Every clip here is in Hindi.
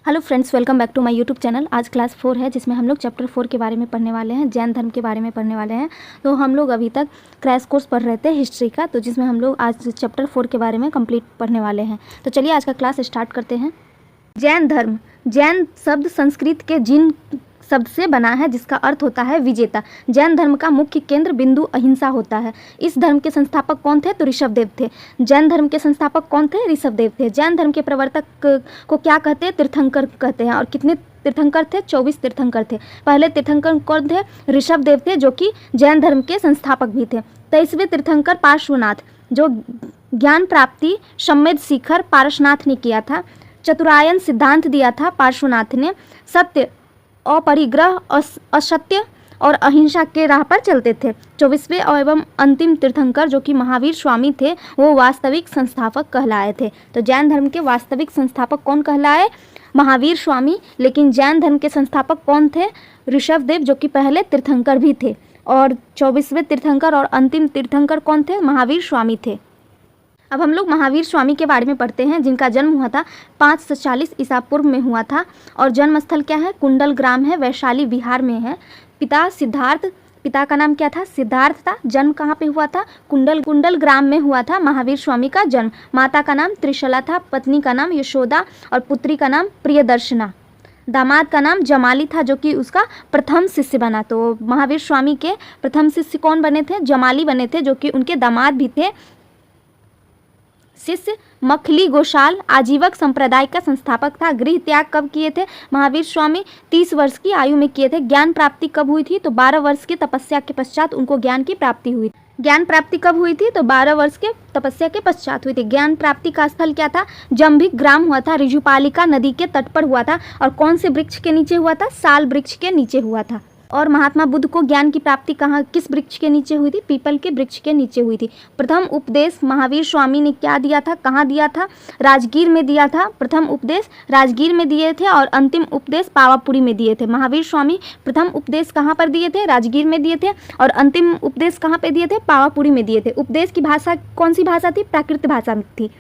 Hello friends, welcome back to my YouTube channel. आज क्लास 4 है जिसमें हम लोग चैप्टर 4 के बारे में पढ़ने वाले हैं, जैन धर्म के बारे में पढ़ने वाले हैं। तो हम लोग अभी तक क्रैश कोर्स पढ़ रहे थे हिस्ट्री का, तो जिसमें हम लोग आज चैप्टर 4 के बारे में कंप्लीट पढ़ने वाले हैं। तो चलिए आज का क्लास स्टार्ट करते हैं। जैन धर्म, जैन शब्द संस्कृत के जिन शब्द से बना है जिसका अर्थ होता है विजेता। जैन धर्म का मुख्य केंद्र बिंदु अहिंसा होता है। इस धर्म के संस्थापक कौन थे? तो ऋषभदेव थे। जैन धर्म के संस्थापक कौन थे? ऋषभदेव थे। जैन धर्म के प्रवर्तक को क्या कहते हैं? तीर्थंकर कहते हैं। और कितने तीर्थंकर थे? 24 तीर्थंकर थे। पहले तीर्थंकर कौन थे? ऋषभदेव थे, जो कि जैन धर्म के संस्थापक भी थे। 23वें तीर्थंकर पार्श्वनाथ, जो ज्ञान प्राप्ति सम्यद शिखर पारसनाथ ने किया था। चतुरायन सिद्धांत दिया था पार्श्वनाथ ने। सत्य, अपरिग्रह, असत्य और अहिंसा के राह पर चलते थे। 24वें एवं अंतिम तीर्थंकर, जो कि महावीर स्वामी थे, वो वास्तविक संस्थापक कहलाए थे। तो जैन धर्म के वास्तविक संस्थापक कौन कहलाए? महावीर स्वामी। लेकिन जैन धर्म के संस्थापक कौन थे? ऋषभदेव, जो कि पहले तीर्थंकर भी थे। और 24वें तीर्थंकर और अंतिम तीर्थंकर कौन थे? महावीर स्वामी थे। अब हम लोग महावीर स्वामी के बारे में पढ़ते हैं, जिनका जन्म हुआ था 540 ईसा पूर्व में हुआ था। और जन्म स्थल क्या है? कुंडल ग्राम है, वैशाली बिहार में है। पिता सिद्धार्थ, पिता का नाम क्या था? सिद्धार्थ था। जन्म कहाँ पे हुआ था? कुंडल ग्राम में हुआ था महावीर स्वामी का जन्म। माता का नाम त्रिशला था, पत्नी का नाम यशोदा और पुत्री का नाम प्रियदर्शना। दामाद का नाम जमाली था, जो कि उसका प्रथम शिष्य बना। तो महावीर स्वामी के प्रथम शिष्य कौन बने थे? जमाली बने थे, जो कि उनके दामाद भी थे। शिष्य मखली गोशाल आजीवक संप्रदाय का संस्थापक था। गृह त्याग कब किए थे महावीर स्वामी? 30 वर्ष की आयु में किए थे। ज्ञान प्राप्ति कब हुई थी? तो 12 वर्ष की तपस्या के पश्चात उनको ज्ञान की प्राप्ति हुई। ज्ञान प्राप्ति कब हुई थी? तो 12 वर्ष के तपस्या के पश्चात हुई थी। ज्ञान प्राप्ति का स्थल क्या था? जंभिक ग्राम हुआ था, ऋजुपालिका नदी के तट पर हुआ था। और कौन से वृक्ष के नीचे हुआ था? साल वृक्ष के नीचे हुआ था। और महात्मा बुद्ध को ज्ञान की प्राप्ति कहाँ, किस वृक्ष के नीचे हुई थी? पीपल के वृक्ष के नीचे हुई थी। प्रथम उपदेश महावीर स्वामी ने क्या दिया था? कहाँ दिया था? राजगीर में दिया था। प्रथम उपदेश राजगीर में दिए थे और अंतिम उपदेश पावापुरी में दिए थे। महावीर स्वामी प्रथम उपदेश कहाँ पर दिए थे? राजगीर में दिए थे। और अंतिम उपदेश कहाँ पे दिए थे? पावापुरी में दिए थे। उपदेश की भाषा कौन सी भाषा थी? प्राकृत भाषा में थी।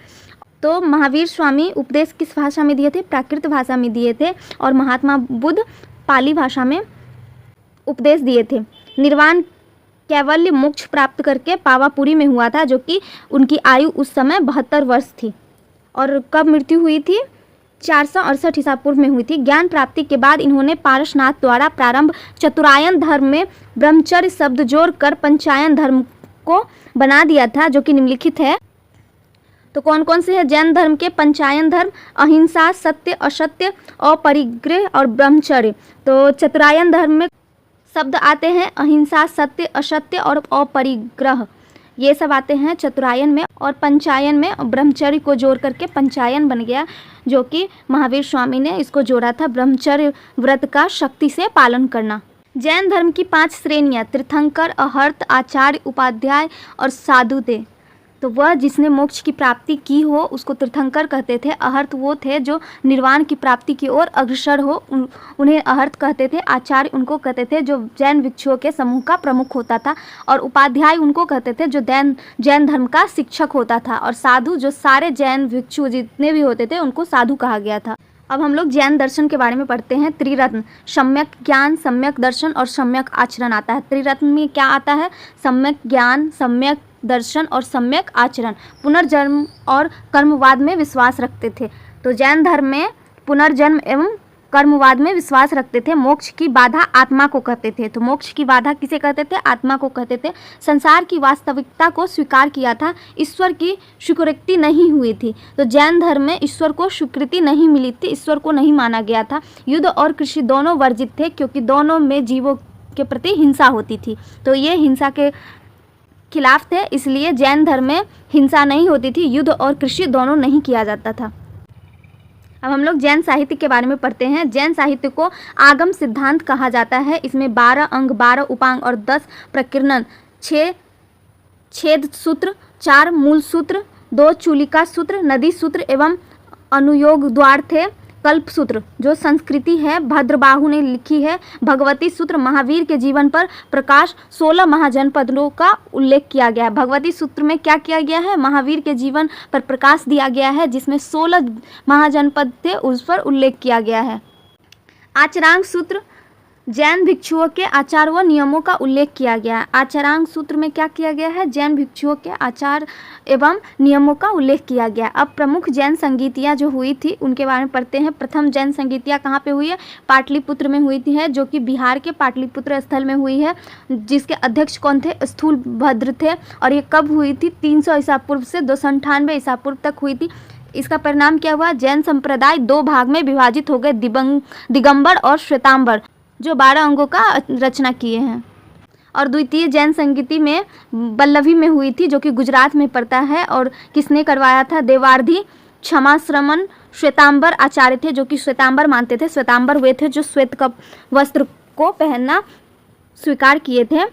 तो महावीर स्वामी उपदेश किस भाषा में दिए थे? प्राकृत भाषा में दिए थे। और महात्मा बुद्ध पाली भाषा में उपदेश दिए थे। निर्वाण कैवल्य मोक्ष प्राप्त करके पावापुरी में हुआ था, जो कि उनकी आयु उस समय 72 वर्ष थी। और कब मृत्यु हुई थी? 468 ईसा पूर्व में हुई थी। ज्ञान प्राप्ति के बाद इन्होंने पारसनाथ द्वारा प्रारंभ चतुरायन धर्म में ब्रह्मचर्य शब्द जोड़कर पंचायन धर्म को बना दिया था, जो कि निम्नलिखित है। तो कौन कौन से है जैन धर्म के पंचायन धर्म? अहिंसा, सत्य, असत्य, अपरिग्रह और ब्रह्मचर्य। तो चतुरायन धर्म में शब्द आते हैं अहिंसा, सत्य, असत्य और अपरिग्रह, ये सब आते हैं चतुरायन में। और पंचायन में ब्रह्मचर्य को जोड़ करके पंचायन बन गया, जो कि महावीर स्वामी ने इसको जोड़ा था। ब्रह्मचर्य व्रत का शक्ति से पालन करना। जैन धर्म की 5 श्रेणियाँ: तीर्थंकर, अहर्त, आचार्य, उपाध्याय और साधु थे। तो वह जिसने मोक्ष की प्राप्ति की हो उसको तीर्थंकर कहते थे। अहर्त वो थे जो निर्वाण की प्राप्ति की ओर अग्रसर हो, उन्हें अहर्त कहते थे। आचार्य उनको कहते थे जो जैन भिक्षुओं के समूह का प्रमुख होता था। और उपाध्याय उनको कहते थे जो जैन धर्म का शिक्षक होता था। और साधु जो सारे जैन भिक्षु जितने भी होते थे उनको साधु कहा गया था। अब हम लोग जैन दर्शन के बारे में पढ़ते हैं। त्रिरत्न, सम्यक ज्ञान, सम्यक दर्शन और सम्यक आचरण आता है। त्रिरत्न में क्या आता है? सम्यक ज्ञान, सम्यक दर्शन और सम्यक आचरण। पुनर्जन्म और कर्मवाद में विश्वास रखते थे। तो जैन धर्म में पुनर्जन्म एवं कर्मवाद में विश्वास रखते थे। मोक्ष की बाधा आत्मा को कहते थे। तो मोक्ष की बाधा किसे कहते थे? आत्मा को कहते थे। संसार की वास्तविकता को स्वीकार किया था। ईश्वर की स्वीकृति नहीं हुई थी। तो जैन धर्म में ईश्वर को स्वीकृति नहीं मिली थी, ईश्वर को नहीं माना गया था। युद्ध और कृषि दोनों वर्जित थे, क्योंकि दोनों में जीवों के प्रति हिंसा होती थी। तो ये हिंसा के खिलाफ थे, इसलिए जैन धर्म में हिंसा नहीं होती थी। युद्ध और कृषि दोनों नहीं किया जाता था। अब हम लोग जैन साहित्य के बारे में पढ़ते हैं। जैन साहित्य को आगम सिद्धांत कहा जाता है। इसमें 12 अंग, 12 उपांग और 10 प्रकीर्णन, 6 छेद सूत्र, 4 मूल सूत्र, 2 चूलिका सूत्र, नदी सूत्र एवं अनुयोग द्वार थे। कल्पसूत्र जो संस्कृति है भद्रबाहु ने लिखी है। भगवती सूत्र महावीर के जीवन पर प्रकाश 16 महाजनपदों का उल्लेख किया गया है। भगवती सूत्र में क्या किया गया है, महावीर के जीवन पर प्रकाश दिया गया है जिसमें 16 महाजनपद थे उस पर उल्लेख किया गया है। आचरांक सूत्र जैन भिक्षुओं के आचार व नियमों का उल्लेख किया गया है। आचरांक सूत्र में क्या किया गया है, जैन भिक्षुओं के आचार एवं नियमों का उल्लेख किया गया। अब प्रमुख जैन संगीतियाँ जो हुई थी उनके बारे में पढ़ते हैं। प्रथम जैन संगीतियाँ कहाँ पे हुई है, पाटलिपुत्र में हुई थी है, जो कि बिहार के पाटलिपुत्र स्थल में हुई है, जिसके अध्यक्ष कौन थे, स्थूलभद्र थे। और ये कब हुई थी, 300 ईसा पूर्व से 298 ईसा पूर्व तक हुई थी। इसका परिणाम क्या हुआ, जैन संप्रदाय 2 भाग में विभाजित हो गए, दिगंबर और श्वेतांबर, जो 12 अंगों का रचना किए हैं। और द्वितीय जैन संगीति में वल्लभी में हुई थी, जो कि गुजरात में पड़ता है। और किसने करवाया था, देवार्धी क्षमाश्रमण श्वेतांबर आचार्य थे, जो कि श्वेतांबर मानते थे। श्वेतांबर वे थे जो श्वेत वस्त्र को पहनना स्वीकार किए थे,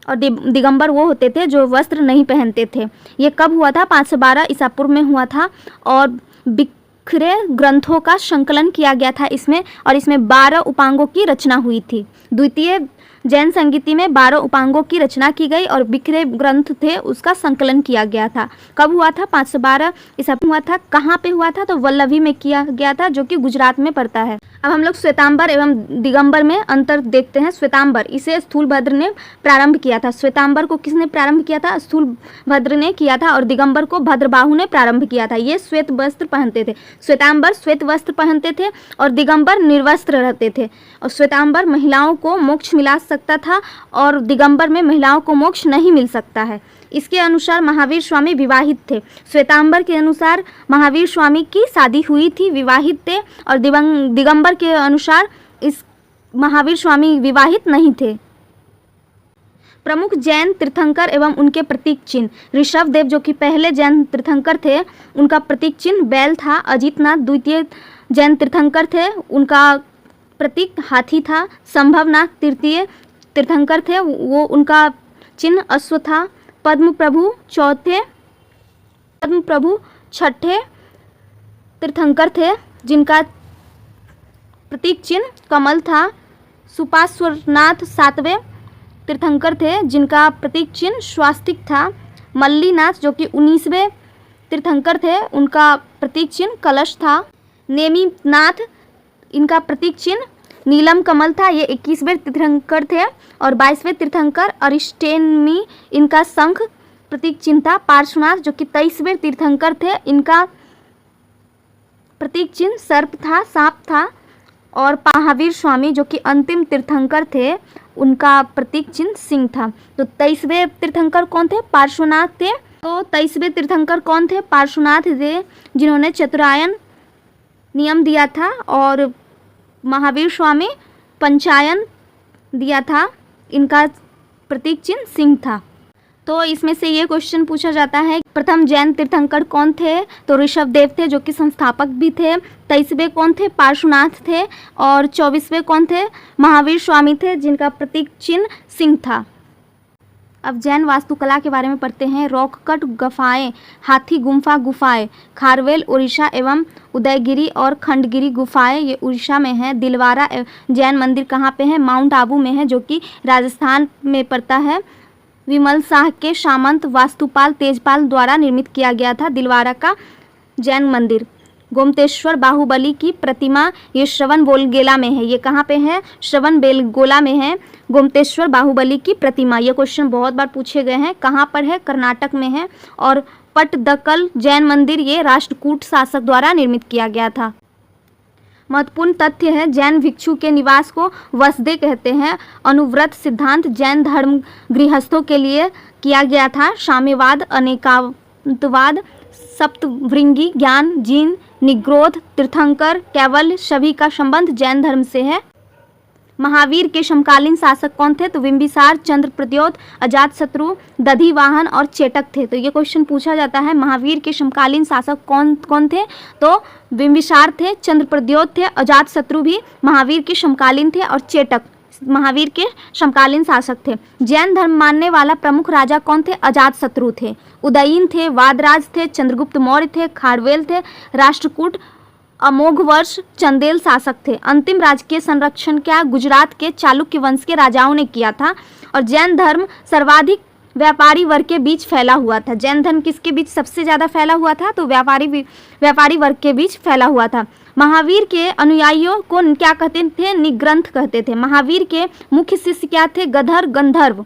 और दिगंबर वो होते थे जो वस्त्र नहीं पहनते थे। ये कब हुआ था, 512 ईसा पूर्व में हुआ था। और बिखरे ग्रंथों का संकलन किया गया था इसमें, और इसमें 12 उपांगों की रचना हुई थी। द्वितीय जैन संगीति में 12 उपांगों की रचना की गई और बिखरे ग्रंथ थे उसका संकलन किया गया था। कब हुआ था, 512 ईसा हुआ था। कहाँ पे हुआ था, तो वल्लभी में किया गया था, जो कि गुजरात में पड़ता है। अब हम लोग श्वेतांबर एवं दिगंबर में अंतर देखते हैं। श्वेतांबर इसे स्थूलभद्र ने प्रारंभ किया था। श्वेतांबर को किसने प्रारंभ किया था, स्थूलभद्र ने किया था। और दिगंबर को भद्रबाहु ने प्रारंभ किया था। ये श्वेत वस्त्र पहनते थे। श्वेतांबर श्वेत वस्त्र पहनते थे और दिगंबर निर्वस्त्र रहते थे। और श्वेतांबर महिलाओं को मोक्ष मिला सकता था और दिगंबर में महिलाओं को मोक्ष नहीं मिल सकता है। इसके अनुसार महावीर स्वामी विवाहित थे। श्वेतांबर के अनुसार महावीर स्वामी की शादी हुई थी, विवाहित थे। और दिगंबर के अनुसार इस महावीर स्वामी विवाहित नहीं थे। प्रमुख जैन तीर्थंकर एवं उनके प्रतीक चिन्ह। ऋषभ देव जो कि पहले जैन तीर्थंकर थे, उनका प्रतीक चिन्ह बैल था। अजितनाथ द्वितीय जैन तीर्थंकर थे, उनका प्रतीक हाथी था। संभवनाथ तृतीय तीर्थंकर थे, वो उनका चिन्ह अश्व था। पद्म प्रभु छठे तीर्थंकर थे, जिनका प्रतीक चिन्ह कमल था। सुपार्श्वनाथ 7वें तीर्थंकर थे, जिनका प्रतीक चिन्ह स्वास्तिक था। मल्लीनाथ जो कि 19वें तीर्थंकर थे, उनका प्रतीक चिन्ह कलश था। नेमिनाथ इनका प्रतीक चिन्ह नीलम कमल था, ये 21वें तीर्थंकर थे। और 22वें तीर्थंकर अरिस्टेमी, इनका शंख प्रतीक चिन्ह था। पार्श्वनाथ जो कि 23वें तीर्थंकर थे, इनका प्रतीक चिन्ह सर्प था, सांप था। और महावीर स्वामी जो कि अंतिम तीर्थंकर थे, उनका प्रतीक चिन्ह सिंह था। तो 23वें तीर्थंकर कौन थे, पार्श्वनाथ थे। तो 23वें तीर्थंकर कौन थे, पार्श्वनाथ थे, जिन्होंने चतुरायन नियम दिया था। और महावीर स्वामी पंचायन दिया था, इनका प्रतीक चिन्ह सिंह था। तो इसमें से ये क्वेश्चन पूछा जाता है, प्रथम जैन तीर्थंकर कौन थे, तो ऋषभ देव थे जो कि संस्थापक भी थे। 23वें कौन थे, पार्श्वनाथ थे। और 24वें कौन थे, महावीर स्वामी थे, जिनका प्रतीक चिन्ह सिंह था। अब जैन वास्तुकला के बारे में पढ़ते हैं। रॉक कट गुफाएं, हाथी गुम्फा गुफाएं, खारवेल उड़ीसा एवं उदयगिरी और खंडगिरी गुफाएं ये उड़ीसा में है। दिलवारा जैन मंदिर कहाँ पे है, माउंट आबू में है, जो कि राजस्थान में पड़ता है। विमल शाह के सामंत वास्तुपाल तेजपाल द्वारा निर्मित किया गया था दिलवारा का जैन मंदिर। गोमतेश्वर बाहुबली की प्रतिमा ये श्रवणबेलगोला में है। ये कहाँ पे है, श्रवणबेलगोला में है गोमतेश्वर बाहुबली की प्रतिमा। ये क्वेश्चन बहुत बार पूछे गए हैं। कहाँ पर है, कर्नाटक में है। और पट्टदकल जैन मंदिर ये राष्ट्रकूट शासक द्वारा निर्मित किया गया था। महत्वपूर्ण तथ्य है, जैन भिक्षु के निवास को वसदे कहते हैं। अनुव्रत सिद्धांत जैन धर्म गृहस्थों के लिए किया गया था। साम्यवाद, अनेकांतवाद, सप्तभृंगी ज्ञान, जीन, निग्रोध, तीर्थंकर, कैवल्य सभी का संबंध जैन धर्म से है। महावीर के समकालीन शासक कौन थे, तो बिंबिसार, चंद्रप्रद्योत, अजातशत्रु, दधिवाहन और चेटक थे। तो ये क्वेश्चन पूछा जाता है, महावीर के समकालीन शासक कौन कौन थे, तो बिंबिसार थे, चंद्रप्रद्योत थे, अजातशत्रु भी महावीर के समकालीन थे और चेटक महावीर के समकालीन शासक थे। जैन धर्म मानने वाला प्रमुख राजा कौन थे, अजातशत्रु थे। उदयीन थे, वादराज थे, चंद्रगुप्त मौर्य थे, खारवेल थे, राष्ट्रकूट अमोघ वर्ष चंदेल शासक थे। अंतिम राजकीय संरक्षण क्या गुजरात के चालुक्य वंश के राजाओं ने किया था। और जैन धर्म सर्वाधिक व्यापारी वर्ग के बीच फैला हुआ था। जैन धर्म किसके बीच सबसे ज़्यादा फैला हुआ था? तो व्यापारी वर्ग के बीच फैला हुआ था। महावीर के अनुयायियों को क्या कहते थे? निग्रंथ कहते थे। महावीर के मुख्य शिष्य क्या थे? गधर गंधर्व।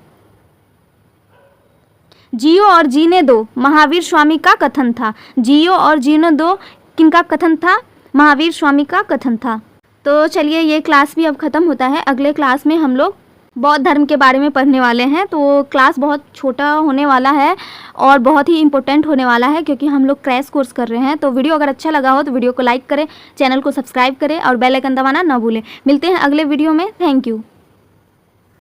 जियो और जीने दो महावीर स्वामी का कथन था। जियो और जीने दो किनका कथन था? महावीर स्वामी का कथन था। तो चलिए ये क्लास भी अब ख़त्म होता है। अगले क्लास में हम लोग बौद्ध धर्म के बारे में पढ़ने वाले हैं। तो क्लास बहुत छोटा होने वाला है और बहुत ही इम्पोर्टेंट होने वाला है क्योंकि हम लोग क्रैश कोर्स कर रहे हैं। तो वीडियो अगर अच्छा लगा हो तो वीडियो को लाइक करें, चैनल को सब्सक्राइब करें और बेल आइकन दबाना ना भूलें। मिलते हैं अगले वीडियो में। Thank you.